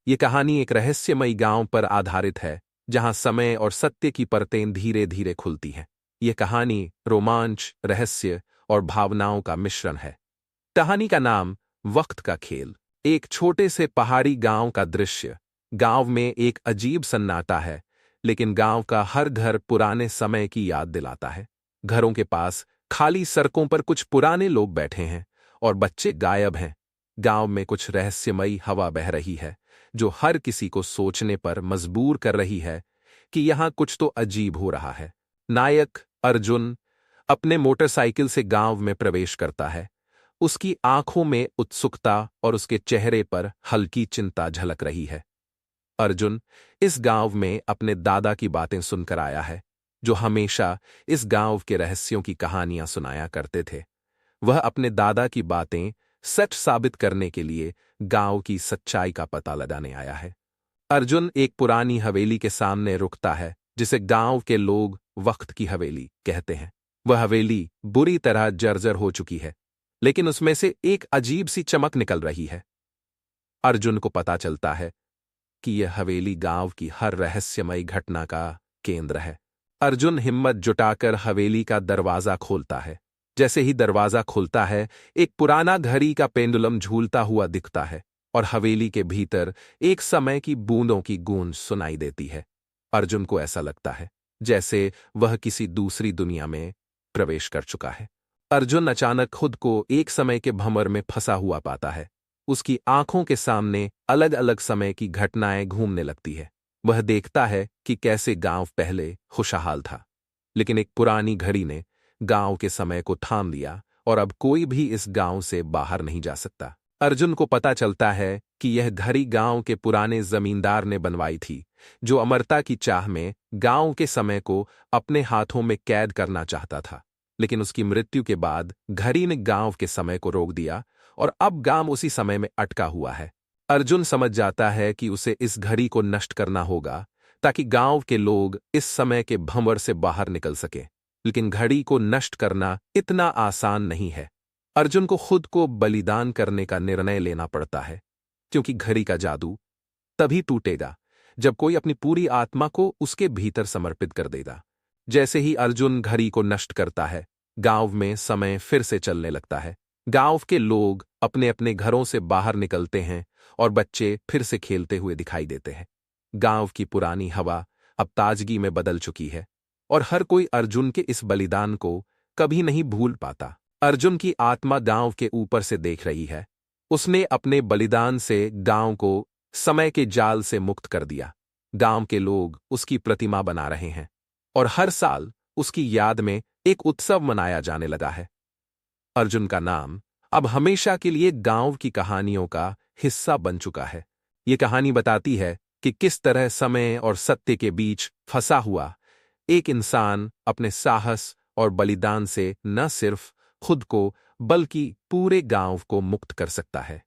ये कहानी एक रहस्यमयी गांव पर आधारित है, जहां समय और सत्य की परतें धीरे धीरे खुलती हैं। ये कहानी रोमांच, रहस्य और भावनाओं का मिश्रण है। कहानी का नाम वक्त का खेल। एक छोटे से पहाड़ी गांव का दृश्य। गांव में एक अजीब सन्नाटा है, लेकिन गांव का हर घर पुराने समय की याद दिलाता है। घरों के पास खाली सड़कों पर कुछ पुराने लोग बैठे हैं और बच्चे गायब हैं। गांव में कुछ रहस्यमयी हवा बह रही है, जो हर किसी को सोचने पर मजबूर कर रही है कि यहां कुछ तो अजीब हो रहा है। नायक अर्जुन अपने मोटरसाइकिल से गांव में प्रवेश करता है। उसकी आंखों में उत्सुकता और उसके चेहरे पर हल्की चिंता झलक रही है। अर्जुन इस गांव में अपने दादा की बातें सुनकर आया है, जो हमेशा इस गांव के रहस्यों की कहानियां सुनाया करते थे। वह अपने दादा की बातें सच साबित करने के लिए गांव की सच्चाई का पता लगाने आया है। अर्जुन एक पुरानी हवेली के सामने रुकता है, जिसे गांव के लोग वक्त की हवेली कहते हैं। वह हवेली बुरी तरह जर्जर हो चुकी है, लेकिन उसमें से एक अजीब सी चमक निकल रही है। अर्जुन को पता चलता है कि यह हवेली गांव की हर रहस्यमयी घटना का केंद्र है। अर्जुन हिम्मत जुटाकर हवेली का दरवाजा खोलता है। जैसे ही दरवाजा खुलता है, एक पुराना घड़ी का पेंडुलम झूलता हुआ दिखता है और हवेली के भीतर एक समय की बूंदों की गूंज सुनाई देती है। अर्जुन को ऐसा लगता है जैसे वह किसी दूसरी दुनिया में प्रवेश कर चुका है। अर्जुन अचानक खुद को एक समय के भंवर में फंसा हुआ पाता है। उसकी आंखों के सामने अलग अलग समय की घटनाएं घूमने लगती है। वह देखता है कि कैसे गांव पहले खुशहाल था, लेकिन एक पुरानी घड़ी ने गांव के समय को थाम लिया और अब कोई भी इस गांव से बाहर नहीं जा सकता। अर्जुन को पता चलता है कि यह घड़ी गांव के पुराने जमींदार ने बनवाई थी, जो अमरता की चाह में गांव के समय को अपने हाथों में कैद करना चाहता था। लेकिन उसकी मृत्यु के बाद घड़ी ने गांव के समय को रोक दिया और अब गांव उसी समय में अटका हुआ है। अर्जुन समझ जाता है कि उसे इस घड़ी को नष्ट करना होगा, ताकि गांव के लोग इस समय के भंवर से बाहर निकल सके। लेकिन घड़ी को नष्ट करना इतना आसान नहीं है। अर्जुन को खुद को बलिदान करने का निर्णय लेना पड़ता है, क्योंकि घड़ी का जादू तभी टूटेगा जब कोई अपनी पूरी आत्मा को उसके भीतर समर्पित कर देगा। जैसे ही अर्जुन घड़ी को नष्ट करता है, गांव में समय फिर से चलने लगता है। गांव के लोग अपने अपने घरों से बाहर निकलते हैं और बच्चे फिर से खेलते हुए दिखाई देते हैं। गांव की पुरानी हवा अब ताजगी में बदल चुकी है और हर कोई अर्जुन के इस बलिदान को कभी नहीं भूल पाता। अर्जुन की आत्मा गांव के ऊपर से देख रही है। उसने अपने बलिदान से गांव को समय के जाल से मुक्त कर दिया। गांव के लोग उसकी प्रतिमा बना रहे हैं और हर साल उसकी याद में एक उत्सव मनाया जाने लगा है। अर्जुन का नाम अब हमेशा के लिए गांव की कहानियों का हिस्सा बन चुका है। ये कहानी बताती है कि किस तरह समय और सत्य के बीच फंसा हुआ एक इंसान अपने साहस और बलिदान से न सिर्फ खुद को बल्कि पूरे गांव को मुक्त कर सकता है।